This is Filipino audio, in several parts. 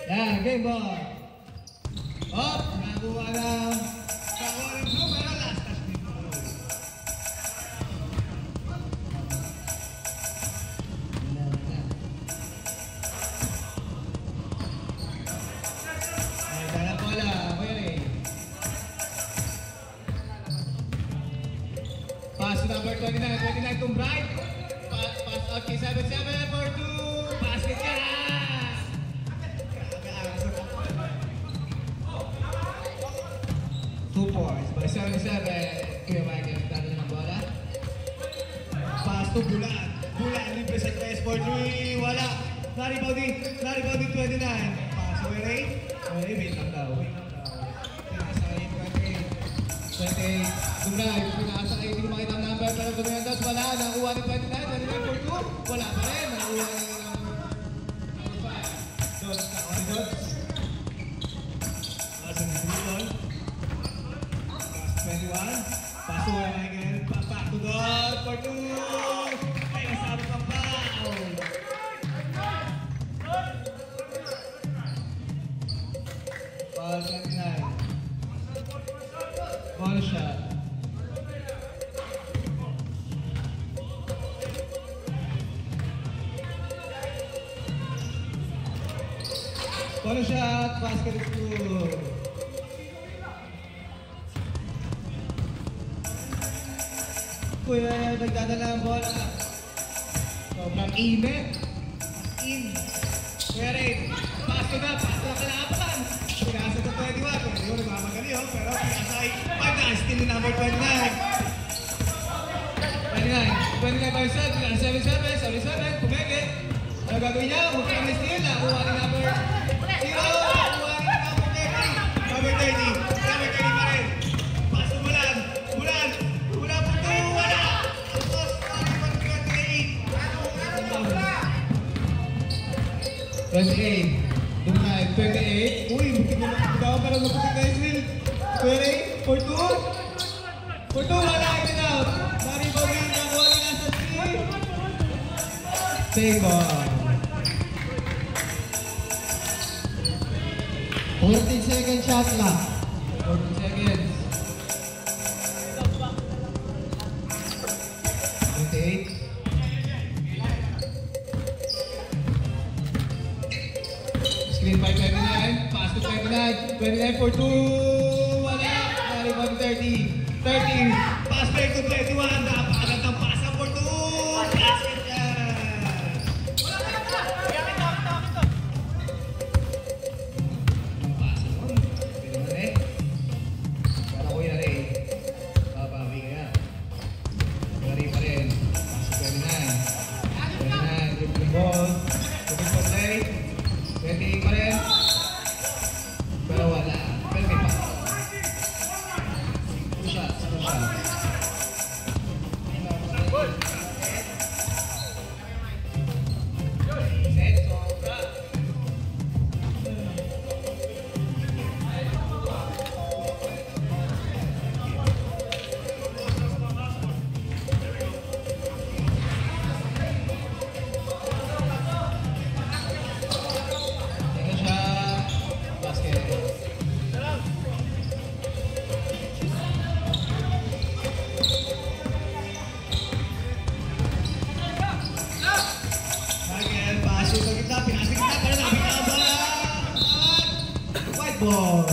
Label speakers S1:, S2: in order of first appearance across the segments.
S1: Yan, game ball. Up, nakuha ng blue, pero last touch ni blue. Ay, dala bola, Mary. Pass to number 29 to Bright. Pass out kay 7-7 for 2. Basket ka! 2 points by 7-7. Kuya Michael, dali ng bola. Pass to Bulan. Bulan, libre sa 3 for 3. Wala. Na-rebounding 29. Pass away, Ray. Wait lang daw. Pinakasakay 28. Dumray, pinakasakay. Hindi ko makita ang number. Pero Dumray does wala. Nakuha ni 29 for 2. Wala pa rin. Nakuha ni number 5. Dots, nakuha ni Dots. Pass on the ball. 21. Pass to Michael. Back to goal for 2. Ay, nasabot ang foul. Foul 29. Ball shot. Ball shot. Basket is good. Kuya, nagdadala ang bola. Sobrang init. Kuya Ray, paso na kalaban. Pinasa sa 21. Kung nagmamagali pero pinasa ay 5 still in number 29. 29 by 7, pumili. Ano gagawin niya? Mukhang na steal. Nakuha ni number 0. Nakuha ni number 30. Number 30 pa rin. Paso Bulan. Bulan po 2. Wala. Tapos, 28. 28. Uy, buti mo na para maputik na Israel. 28 for 2. For 2, wala. Get out. Nari-bawin na wala nasa 3. Take on. 14 seconds shot clock. 14 seconds. 28. Screen by 29. Pass to 29. 29 for 2. Wala. Nari 30. 30. Pass break to 21. Napakagad ng pasa for 2. Basket yan. Ang pasa mo. Pwede mo rin. Para Kuya Ray. Babawi ka. Kuya pa rin. Pass to 29. 29. Dribbling ball. Dribbling for play. 28 pa rin. Pero wala. Pero may pa. 2 shots. Set. Sobra. Teka siya. Basket. Michael, paso sa gitna. Pinasa gitna. Pero nakabita ang bola. White ball.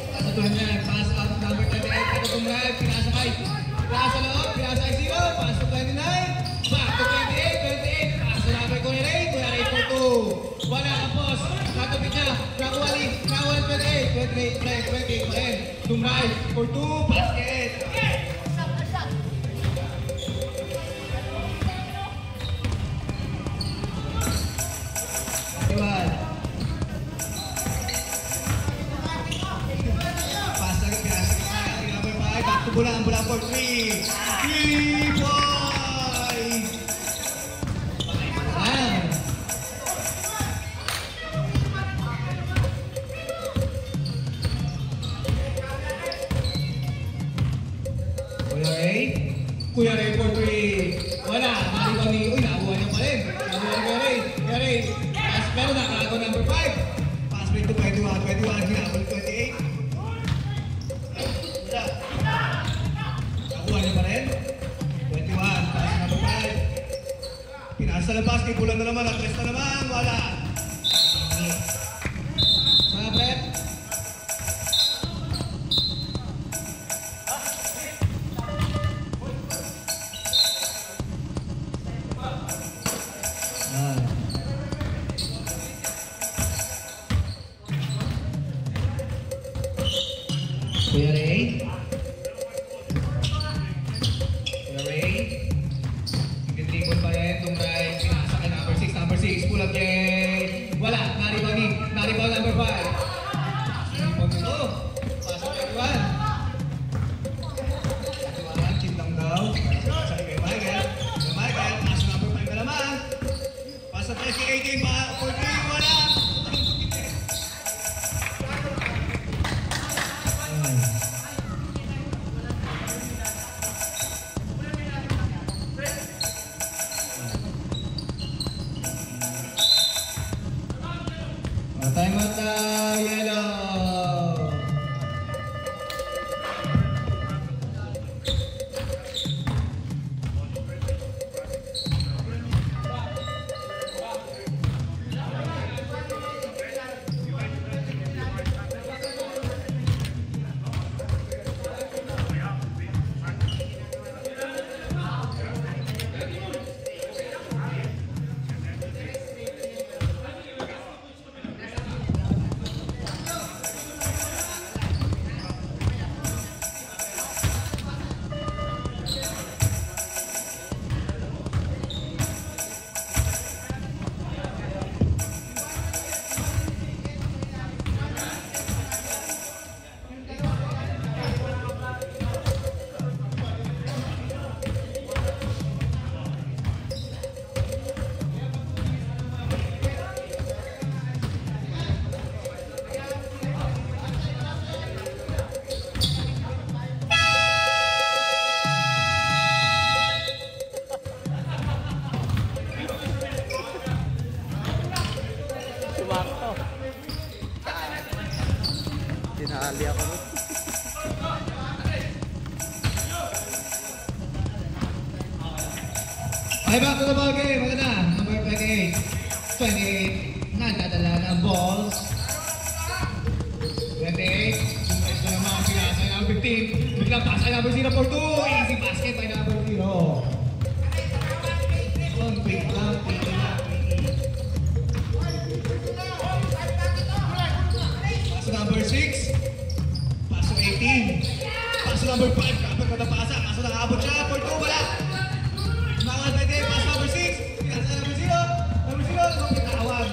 S1: Pasatuhan niya. Pass out number 38. Ito Dumray. Pinasakay. Pinasa loob. Pinasakay 0. Pass to 29. Back to 28. 28. Pass to number Kuya Ray. Kuya Ray for 2. Wala kapos. Natapit niya. Nakuha ni 28. 28 pa rin. Dumray for 2. Basket. Iwan. Pass agad. Pinasakay. Number 5. Back to Bulan for 3. 3 points. Kuya Ray for 3. Wala. Nalibang ni... Uy, nakakuha niya pa rin. Nakakuha ni Kuya Ray. Kuya Ray. Pero nakakago number 5. Pass break to 21. 21. Ginabol 28. Wala. Nakakuha niya pa rin. 21. Pass number 5. Pinasa na basket. Kulang na naman. Nag-press na naman. Wala. Mga Brett. Kuya Ray. Kuya Ray. Nag-dribble pa rin. Tumray. Pinasa kay number 6. Number 6. Pull up Jay. Wala. Naribaw ni. Naribaw number 5. Pag ito. Pasok kay Iwan. Iwan. Chip lang daw. Pasok kay Michael. Kay Michael. Pasok number 5 na naman. Pasok kay SK18 pa. 14. Wala. Time out na, yellow!
S2: Tinali ako.
S1: Okay, back to the ball game. Ano na? Number 28. 28. Nagdadala ng balls. 28. Sumayos na naman. Pinasa ng number 15. Biglang pasa number 0 for 2. Easy basket by number 0. One quick lang. Paso number 6. Paso 18. Paso number 5. Kapag matapasa. Paso nakabot siya. For 2. Wala. Mga pwede. Paso number 6. Pinasa number 0. Number 0. Pinakawag.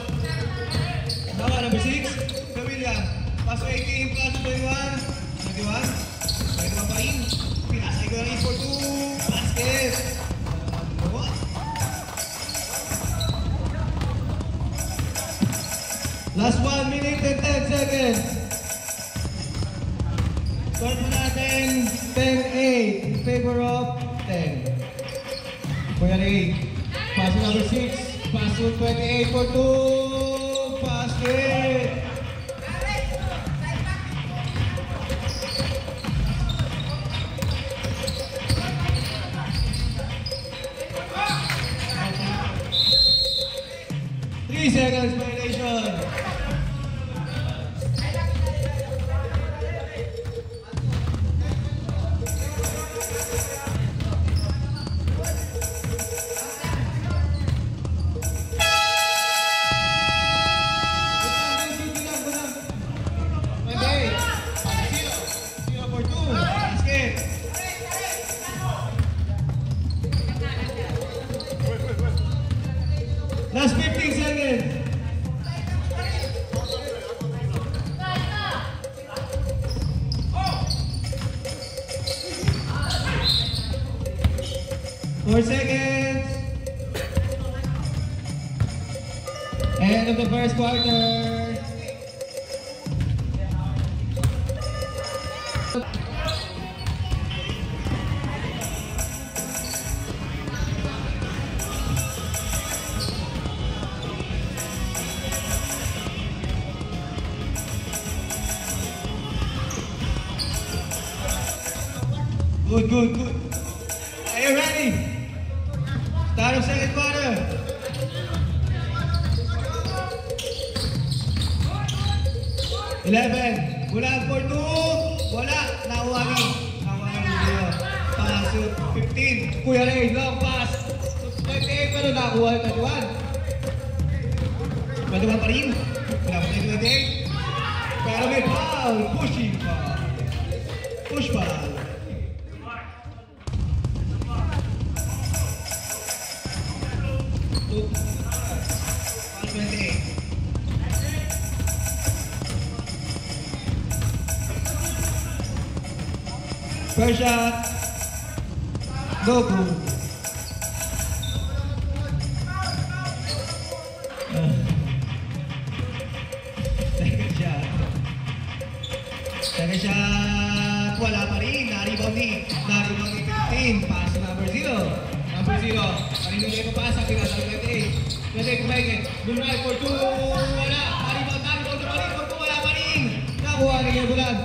S1: Nawa number 6. Camilla. Paso 18. Paso 21. 21. 21 pa rin. Pinasa ko lang for 2. Basket. Last 1 minute and 10 seconds. Score po natin 10-8 in favor of 10. Kuya Ray, pass number 6, pass 28 for 2, basket. Three seconds violation. Last 15 seconds. Four seconds. End of the first quarter. Good, good, good. Are you ready? Start of second quarter. Eleven. Bulan for two. Wala. Nakuha ni. Pass 15. Kuya Ray, long pass. 28 pero nakuha yung 21. 21 pa rin. Wala pa rin 28. Pero may foul. Pushing foul. Push foul. Foul 28. First shot. Go, go. Second shot. Second shot. Wala pa rin. Na-rebound ni 15. Pass to number 0. Number 0. Kanino niya ipapasa. Pinasa 28. 28 kumain. Lunay for 2. Wala. Na-rebound pa rin. For 2. Wala pa rin. Nakuha ni Kuya Bulan.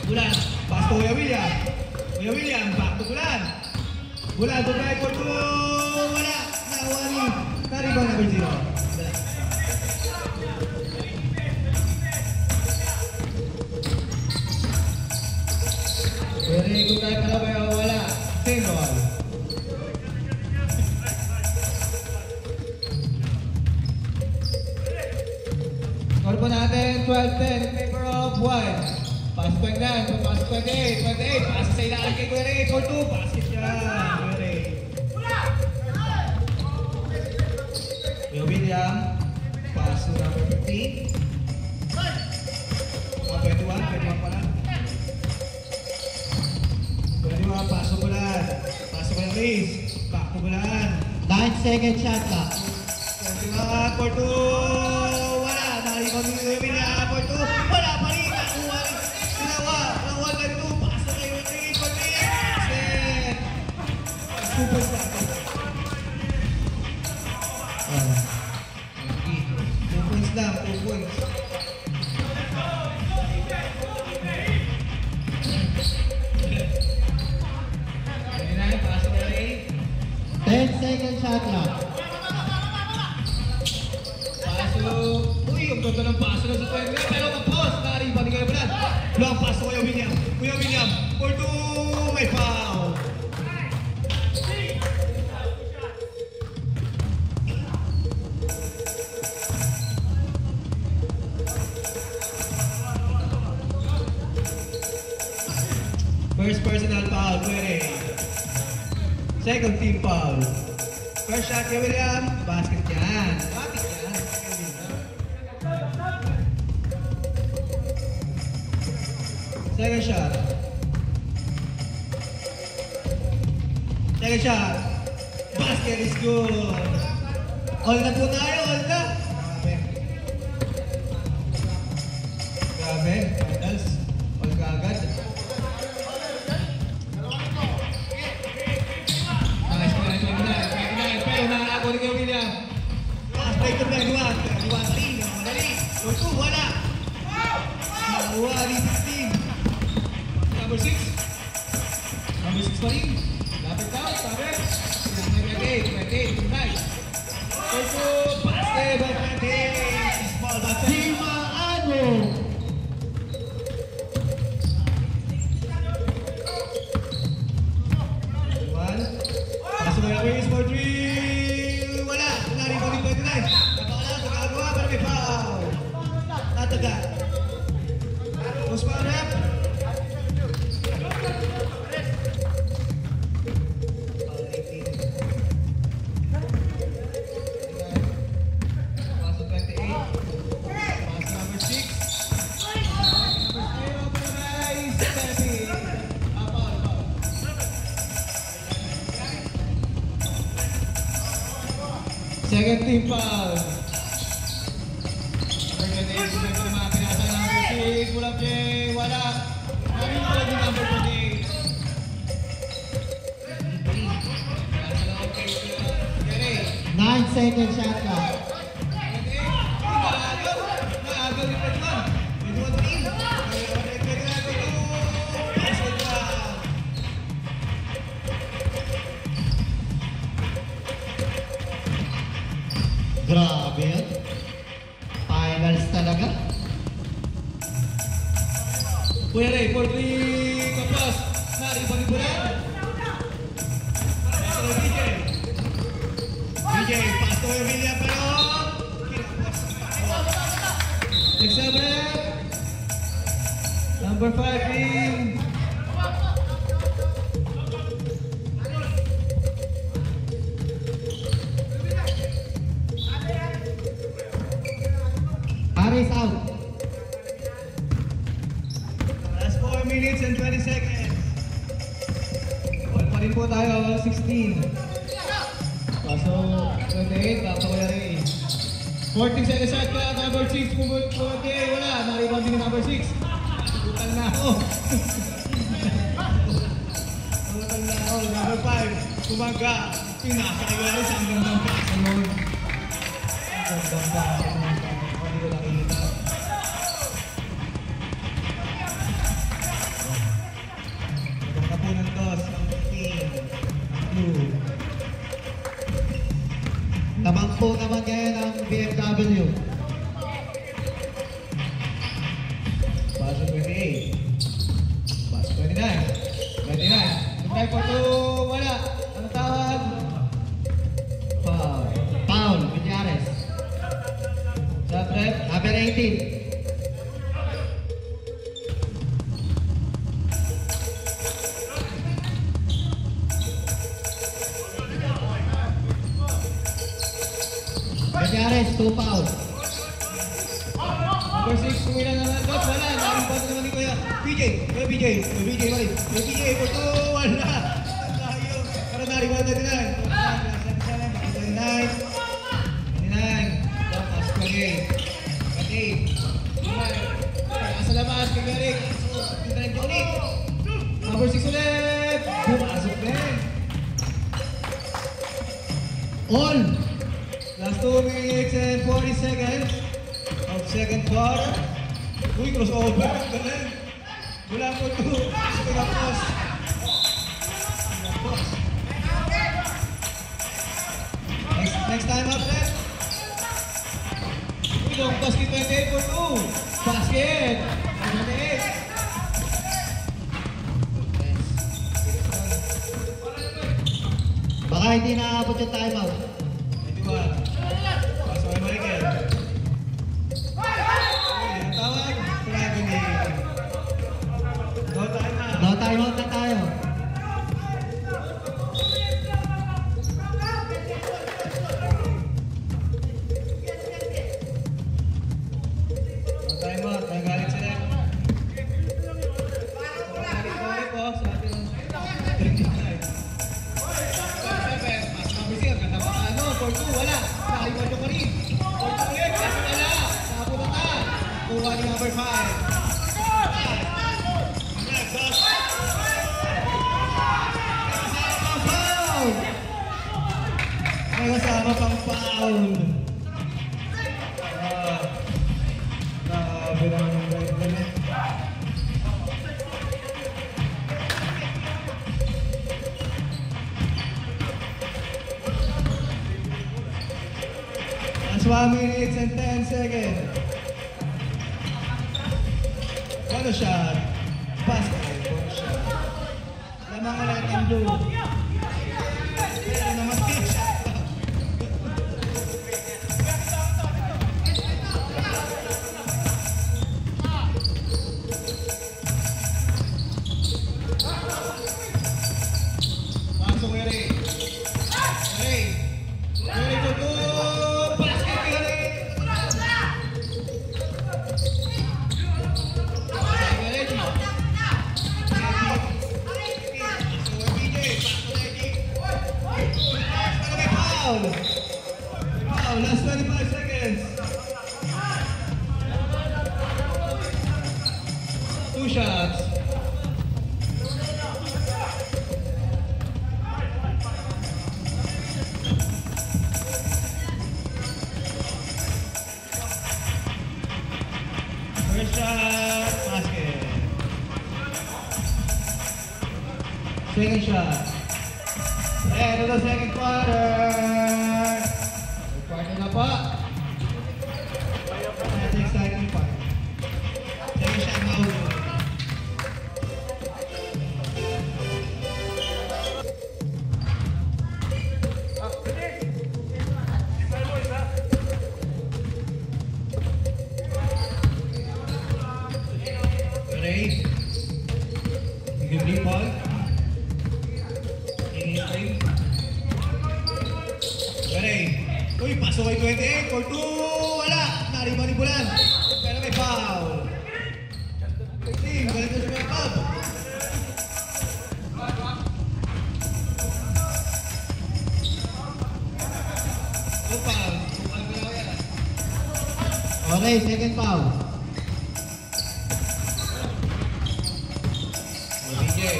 S1: Bulan. Pass to Kuya William. Kuya William. Back to Bulan. Bulan. Lunay for 2. Wala. Nakuha ni. Na-rebound number 0. Pwede kung tayo pala ba yung wala. Single. Score po natin 12-10 in favor of White. Pass 29, pass 28, 28. Pass sa ilalim kay Kuya Ray for 2. Basket siya. Kuya Ray. Kuya William. Pass to number 15. 21 pala. Pasok Bulan. Pasok Kuya Riz. Back to Bulan.
S2: 9 second shot clock.
S1: 21 for 2. Wala. Narikon ni Kuya William for 2. Wala pa rin. Nakuha rin. Sinawa. Nakuha na 2. Pasok kay Kuya Riz for 3. Basket. Super slap. 2 points lang. 2 points.
S2: 10 second shot clock.
S1: Paso. Uy, ang ganda ng paso na sa Kuya William. Pero mag-pause. Nariban ni Kuya Bulan. Long pass to Kuya William. Kuya William. For 2. May foul. First personal foul. Kuya. Second team foul. First shot kay William. Basket yan. Basket yan. Second shot. Second shot. Basket is good. All na po tayo. All na. Grabe. Grabe. Medals. All ka agad. Kuya William. Pass break to 21. 21 pa rin. Madali. For 2. Wala. Nakuha ni 16. Number 6. Number 6 pa rin. Lapit daw. Sabi. 28. 28. Nice. For 2. Basket by 28. Small basket.
S2: Timaano.
S1: Pasok Kuya William for 3. Natagal. Post foul rep. Pasok 28. Pasok number 6. Second team foul. Pull-up Jay, wala. Kami pala din number 28.
S2: Nine second shot clock.
S1: Naagal ni Pedman. Pedman rin.
S2: talaga?
S1: Kuya Ray, 4-3 kapos. Naripan-ipunan. Pass to BJ. BJ, pass to Emilia, pero next seven. Number 5 team.
S2: Aris out.
S1: Last 4 minutes and 20 seconds. Ball pa rin po tayo, 16. Paso, 28, back to Kuya Ray. 14 seconds shot ka, number 6, pumunti, wala, na-rebound din number 6. Utang na ako. Utang na ako, number 5, kumaga, pinasa kay Kuya Ray sa hanggang ng paso yun. Ang gandang paso yun, hindi ko nakikita. Kapunan to, 17, 2.
S2: Tamangpo naman ngayon ang BMW.
S1: Paso 28. Paso 29. 29. Try for 2. Wala. Ang tawag? Foul.
S2: Foul, Villares.
S1: Subret.
S2: Number 18. Villares, 2 fouls.
S1: Number 6. Kumilan naman. Coach, wala. Naring paso naman ni Kuya. BJ. Kuya BJ. Kuya BJ. Kuya BJ. For 2. Wala. Tayo. Pero nariwan na din na. 29. 29. Tapos 28. 28. Sa labas. Kaya Rick. Dito na yung ulit. Number 6 ulit. Pumasok din.
S2: All.
S1: Last 2 minutes and 40 seconds of second quarter. Uy, crossover. Galing. Wala po 2. Gusto na post. Next time up then. Uy, long basket 28 for 2. Basket. 28.
S2: Baka hindi nakaabot yung timeout.
S1: 21. Paso kay Michael. Uy, ang tawag. Dragon League. No time na.
S2: No timeout na tayo.
S1: No time out. Nagalit sila. Nagalit po sa ating drinking time. Mas mabisi ang ganda pa ano. For 2, wala. Nakalimutan nyo pa rin. For 2 ulit. Kasi wala. Nakapunta. Kuha ni number 5. May kasama pang foul. Grabe naman yung right limit. Last 1 minutes and 10 seconds. One shot. Basket. One shot. Lamang ulit ang blue. Pero naman big shot. Pasok Kuya Ray. Ray. Ray for 2. Basket Kuya Ray. Foul. Foul. Last 25 seconds. 2 shots. First shot, basket. Second shot. And to the second quarter. Third quarter na pa. Next exciting part.
S2: Ray, second foul.
S1: BJ.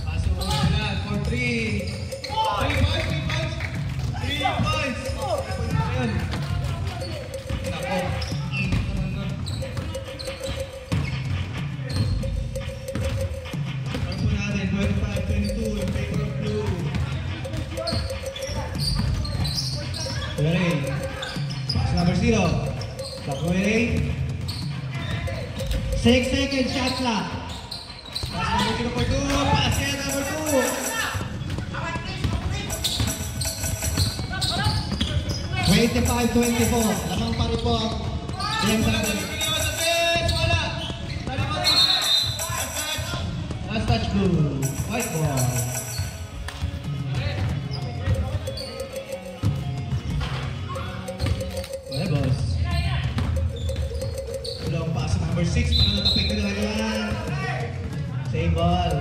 S1: Pasok mo sila for 3. 3 points, 3 points. 3 points. Ayun. Nako. Init naman nun. Score po natin, 25-22 in favor of blue. Ray. Pass number 0. Stop Ray.
S2: 6 seconds shot clock.
S1: Pass number 0 for 2. Pass yan, number 2.
S2: 25-24. Lamang pa rin po ang BMW.
S1: Last touch blue. White ball. Well, boss. Long pass number 6. Para natapik na yan. Same ball.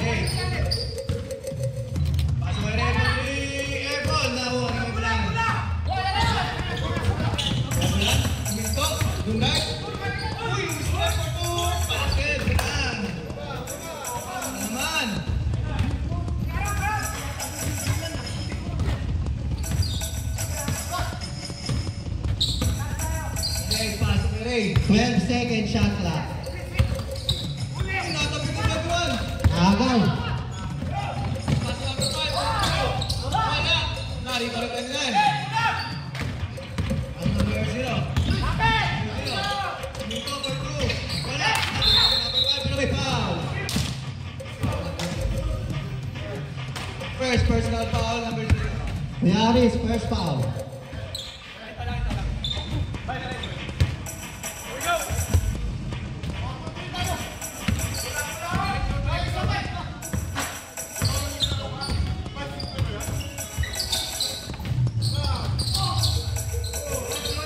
S1: Hey. Pasok mo rin. Airball. Nakuha kami lang. Airball. Minto. Dungay. Uy! Score for 2. Basket. Yan. Ano naman? Ray, pasok ni Ray.
S2: 12 seconds shot clock.
S1: Sinatapik na Bedwan.
S2: Agaw.
S1: Pasok number 5. Wala. Narito rin kanina. Ang number 0. Minto for 2. Wala. Number 5 pero may foul. First personal foul, number 0.
S2: Mayari's first foul.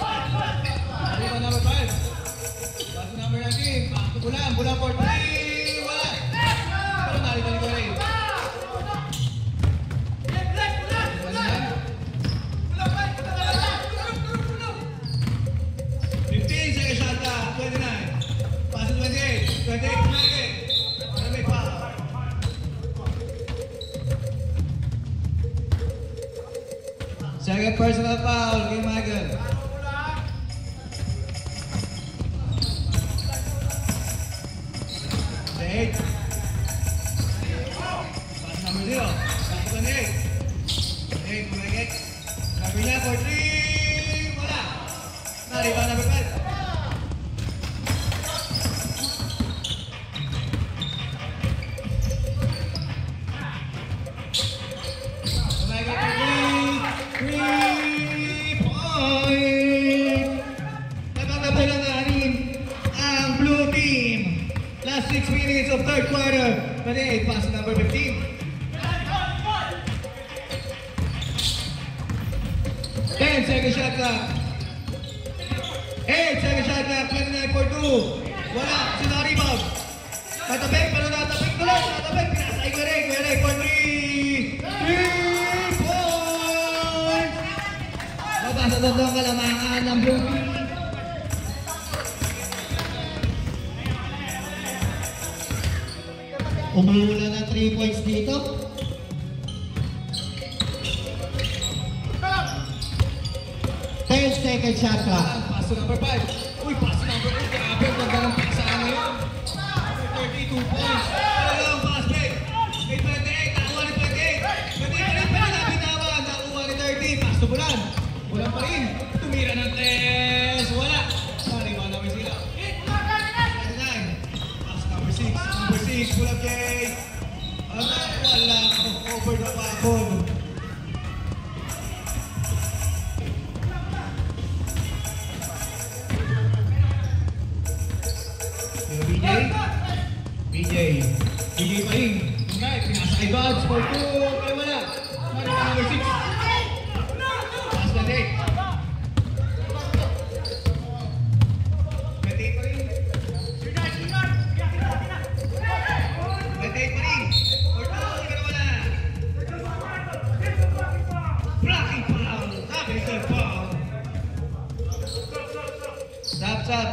S1: Narito number 5. Pasok number 19. Pasok bulan. Bulan for 3. Wala. Pero narito ni Corey. 15 second shot clock. 29. Pasok 28. 28 Michael. Ano may foul? Second personal foul kay Michael. Eight. Pass number 0. Pass 28. 8, Michael. Number niya for 3. Wala. Narito number 5. Michael for 3. 3 point. Nagkakabay lang ang blue team. Last 6 minutes of third quarter. 28, pass number 15. 10 second shot clock. 8 second shot clock. 29 for 2. Wala. Sino ang rebound? Natapik, pero natapik tuloy. Natapik. Pinasay ko rin. Kuya Ray for 3. 3 points. Mabasa doon ang kalamangan ng blue team.
S2: Umuulan na 3 points dito. 10 second shot clock.
S1: Paso number 5. Uy, paso number 8. Grabe, ang ganda ng paksaan ngayon. Number 32 points. Pero lang, pass break. May 28. Nakuha ni 28. 28 pa rin nabitawan. Nakuha ni 30. Paso bulan. Bulan pa rin. Tumira ng 3. Wala. Nariwa namin sila. 29. Paso number 6. Number 6. Bulan kay... Wala. Over the backbone. BJ pa rin. Okay, pinasa kay Gods for 2. Kaya wala. Number 6. Pass na 8. 28 pa rin. 28 pa rin. up.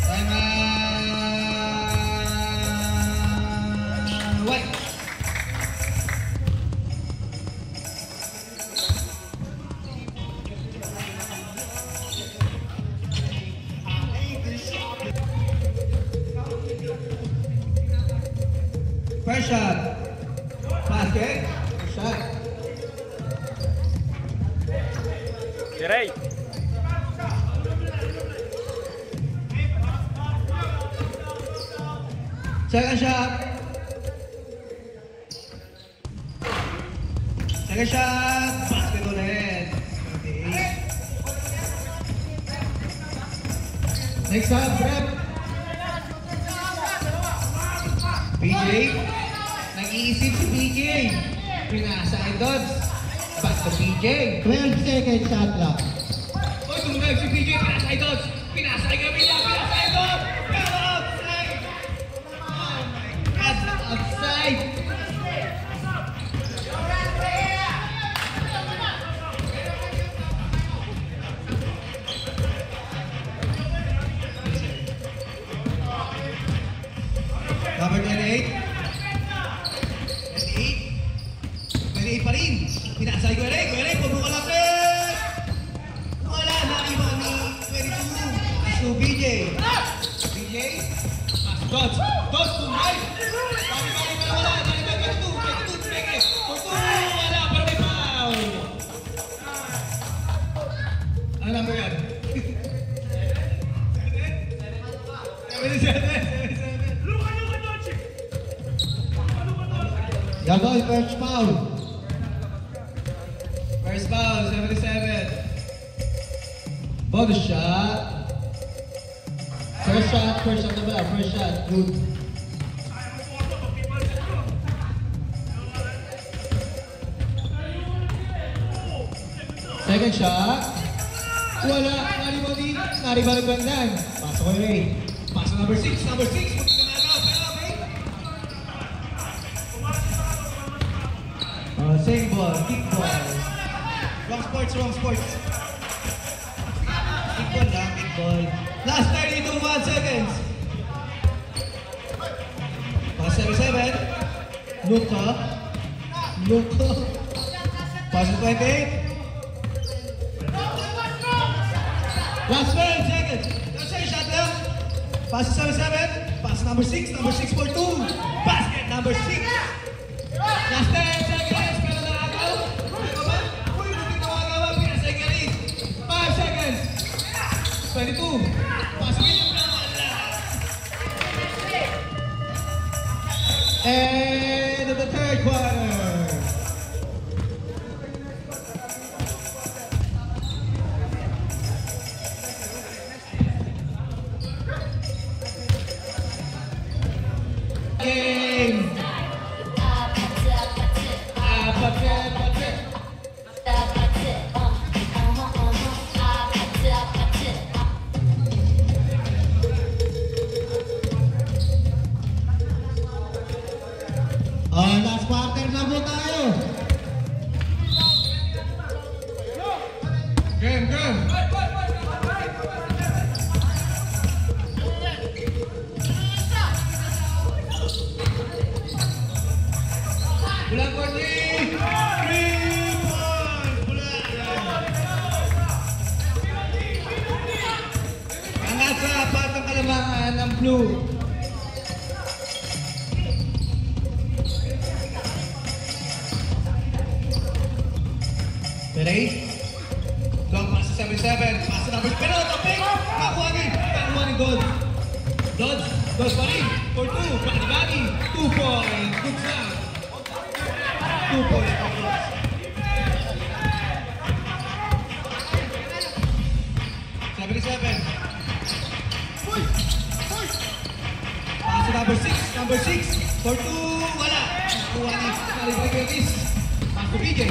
S1: Time white. First shot. Basket. First shot.
S3: Direi.
S1: Second shot. Second shot. Basket ulit. Okay. Next up, prep. PJ. Nag-iisip si PJ. Pinasa kay Dodds. Back to PJ.
S2: 12 seconds shot clock.
S1: Oy, tumugag si PJ. Pinasa kay Dodds. Pinasa kay Camila. Pinasa kay Dodds. Pero outside. Oh my God. Outside. Number 28. 28 pa rin. Pinasay ko rin. Pagbuka lapit. Wala na iba ni 22. So BJ. BJ. Dodds. Dodds to right. Bali pa wala. Bali pa 22. 22. Peke. 22. Wala. Pero may foul. Ano number yan? 77.
S2: Gagoy, first foul.
S1: First foul, 77. Bonus shot.
S2: First shot na ba? First shot. Good.
S1: Second shot. Wala. Naribalik bandan. Pasok ko Ray. Pasok number 6. Number 6. Munti na nagaw. Pero okay. Same ball. Kick ball. Wrong sports. Kick ball lang. Kick ball. Last 32 1 seconds. Pass 77. Luka. Pass 28. Last 12 seconds. That's a shot lang. Pass 77. Pass number 6. Number 6 for 2. Basket number 6. Last 10 seconds. Pero nakagaw. Ano ba? Uy, buti nakagawa. Pinasay ka rin. 5 seconds. 22. Pass William na wala. End of the third quarter. Game.
S2: Last quarter na po tayo.
S1: Game. Bulan for 3. 3 points. Bulan. Angat sa apat ang kalamangan ng blue. Ready? Long pass to 77. Pass to number. Pero tapik! Nakuha ni Dodds pa rin. For 2. Bani. 2 points. Good shot. 2 points for Dodds. Pass to number 6. For 2. Wala. Nakuha ni Nalibrig. Pass to BJ.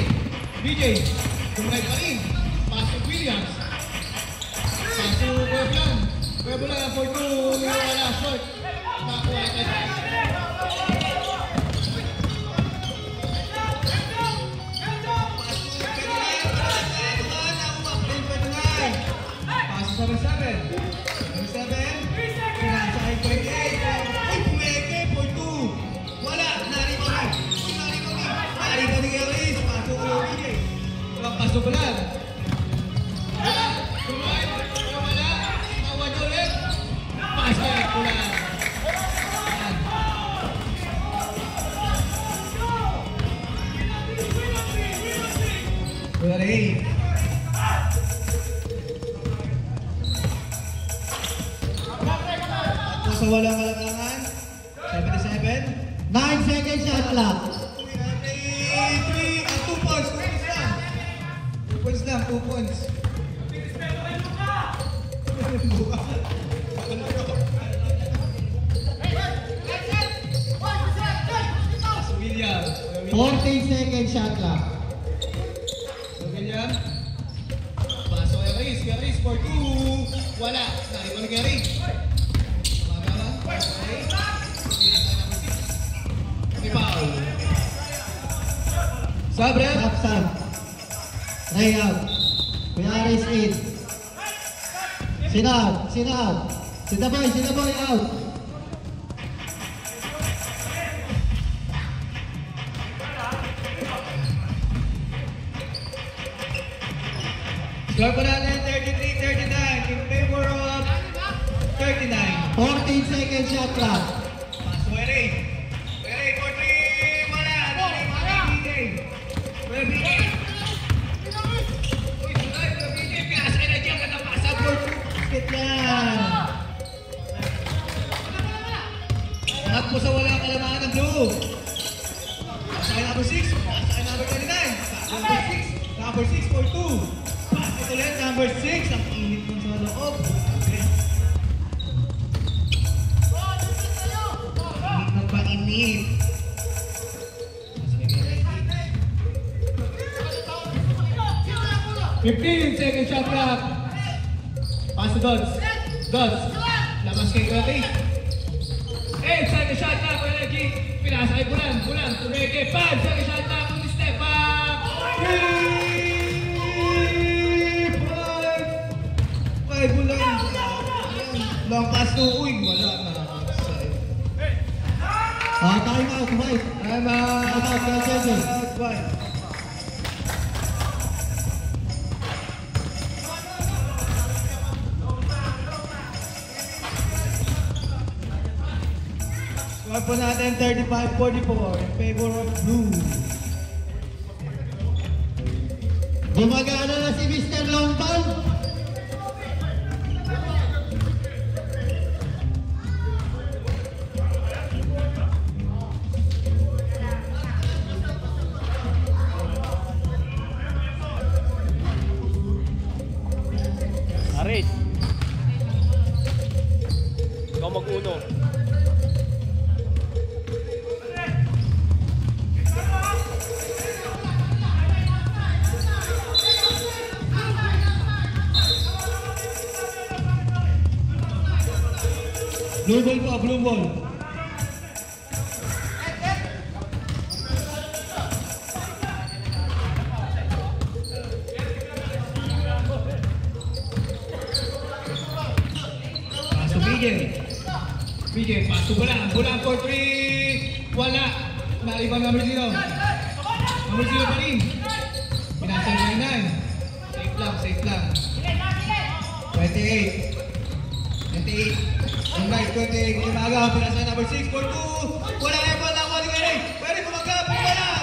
S1: Tumay pa rin. Pass to Williams. Pass to Pueblan for 2. Wala. Short. Nakuha kay number 7. Number 7. Pinasa kay 28. Uy, pumeke for 2. Wala, nari-rebound. Nari-rebound ni Ellis. Pasok ko yung PJ. Walang pasok ko lang. Wala. Tawad ulit. Basket ko lang. Ray. At sa walang kalamangan, 77.
S2: 9 seconds shot clock.
S1: 2 points, 2 points lang. 2 points. William.
S2: 14 seconds shot clock.
S1: William. Pasok kay Riz for 2. Wala. Nari-rebound ni Riz. Foul. Sabre.
S2: Sub. Ray out. Kuya Aris in. Sinab. Sinaboy out.
S1: Score po natin 33-39 in favor of 39.
S2: 14 seconds shot clock.
S1: Pasok kay Ray. Ray for 3. Wala. BJ. Kuya BJ. Uy, tulay. Kuya BJ. Pinasa na dyan. Katapasa for 2. Basket yan. Angat po sa walang kalamangan ng blue. Pasok kay number 6. Pasok kay number 39. Number 6 for 2. Basket ulit. Number 6. Ang init mo sa loob. Init. 15 second shot clock. Pass to Dodds. Labas kay Gratis. 8 second shot clock. Energy. Pinasa kay Bulan. Tumeke. 5 second shot clock. Step back. 5 Bulan. Long pass to. Uy, wala na.
S2: Time out, Mike.
S1: Time out. White. Score po natin 35-44 in favor of blue.
S2: Gumagana na si Mr. Longpan.
S3: Aris. Ikaw mag-uno.
S1: Blue ball po, blue ball. Pasok BJ, pasok Bulan for 3. Wala. Nariban number 0. Number 0 pa rin. Pinasa yung 9. Safe lang. 28. Yung right, 28. Umaga, pinasa number 6 for 2. Wala kayo pa lang. Wala kayo. Pwede bumagap. Wala.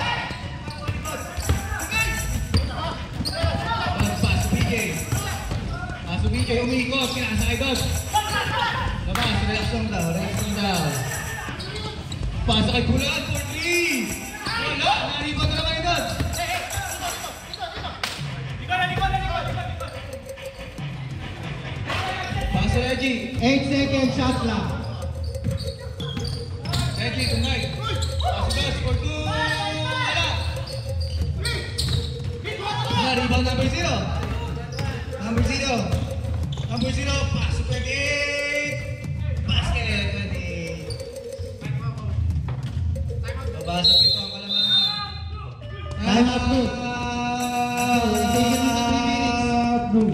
S1: Pasok BJ. Umikot. Pinasa kay Dodds. Labas, relax lang daw. Pasa kay Bulan for 3. Wala, naribot na naman yung Dodds. Pasa kay Reggie.
S2: 8 seconds shot clock.
S1: Reggie, tonight. Pasa Dodds for 2. Wala. Rebound number 0. Number 0, pass to 28. Basket, 28. Babasag ito ang kalamangan.
S2: Time out, Blue. Tigil mo na 3 minutes. Blue.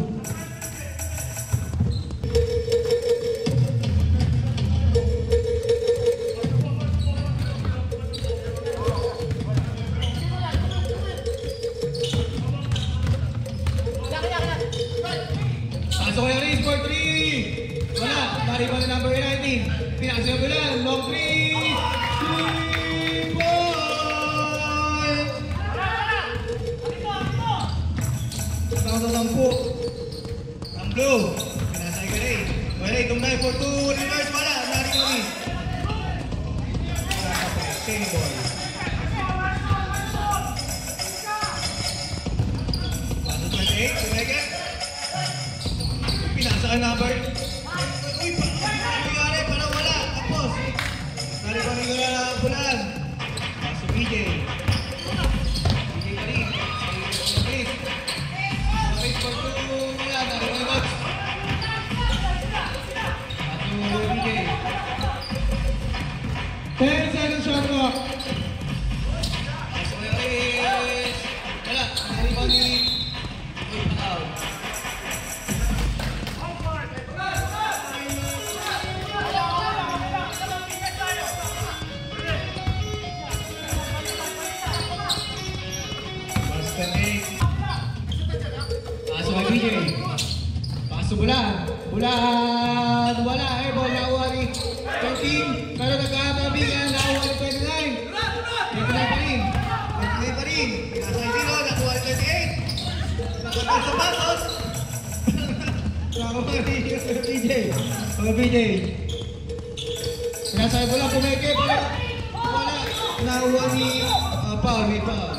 S1: sa bulan. Long three. 3 points. Ang po. Ang blue. Pinasay ka rin. Wala, tumay for 2 reverse. Wala, nari ko rin. Wala ka pa. Same ball. Pasok 28. Tumay pinasa ka number. Uy, nangyari, parang wala. Tapos, nari ko na lang bulan. Pasok BJ. BJ ka rin. Okay, for 2 nila. Nari ko na coach. Pasok BJ. 10 seconds shot clock. Pasok na rin. Wala, nari ko ni... Uy, pataw. Pasok kay BJ. Pasok bulan. Bulan. Wala. Airball. Nakuha ni 13. Pero nagkakabigan. Nakuha ni 29. 29 pa rin. 29 pa rin. Pinasa kay 0. Nakuha ni 28. Nakapal sa pasos. Nakuha ni BJ. Mga BJ. Pinasa kay bulan. Pumeke. Wala. Nakuha ni Paul. May Paul.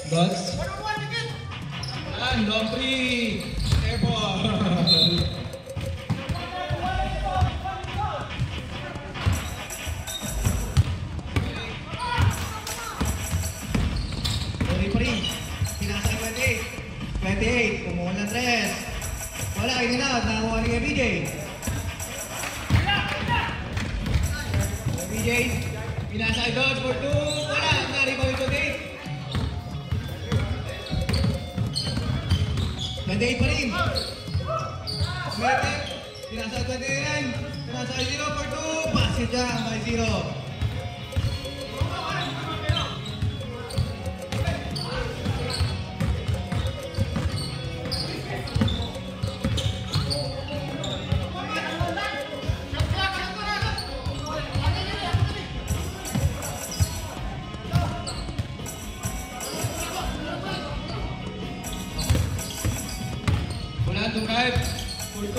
S1: Gods. Long three. Airball. Sorry pa rin. Pinasa 28. 28. Kumuha ng 3. Wala, hindi na. Nakakuha ni BJ. BJ. Pinasa kay Gods for 2. Wala. Nari-ball 28. 28 pa rin. Smerte. Pinasa 29. Pinasa 0 for 2. Pass it down by 0. Bulan to drive for 2.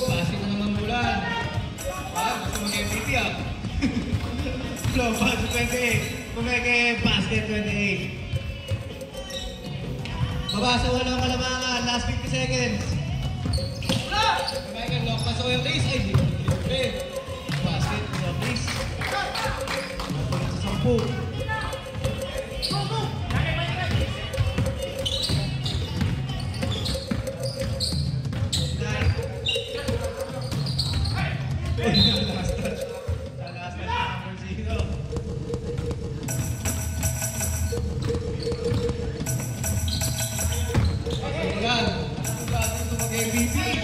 S1: Passing na naman bulan. Gusto mag-MVP ah. Slow pass to 28. Pumeke basket 28. Babasa walang kalamangan. Last 50 seconds. Pumeke lock pass ako yung race. Ay, di. Basket sa race. Mapulit sa 10. Last touch. Last touch number 0. Ayan. Ito mag-MVP.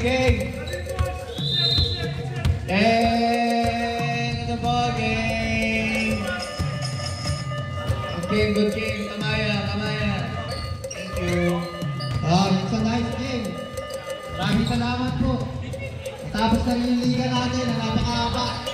S1: Game. And the ball game. Good game. Kamaya. Thank you.
S2: It's a nice game. Maraming salamat po. Tapos na rin yung liga natin. Napakahaba.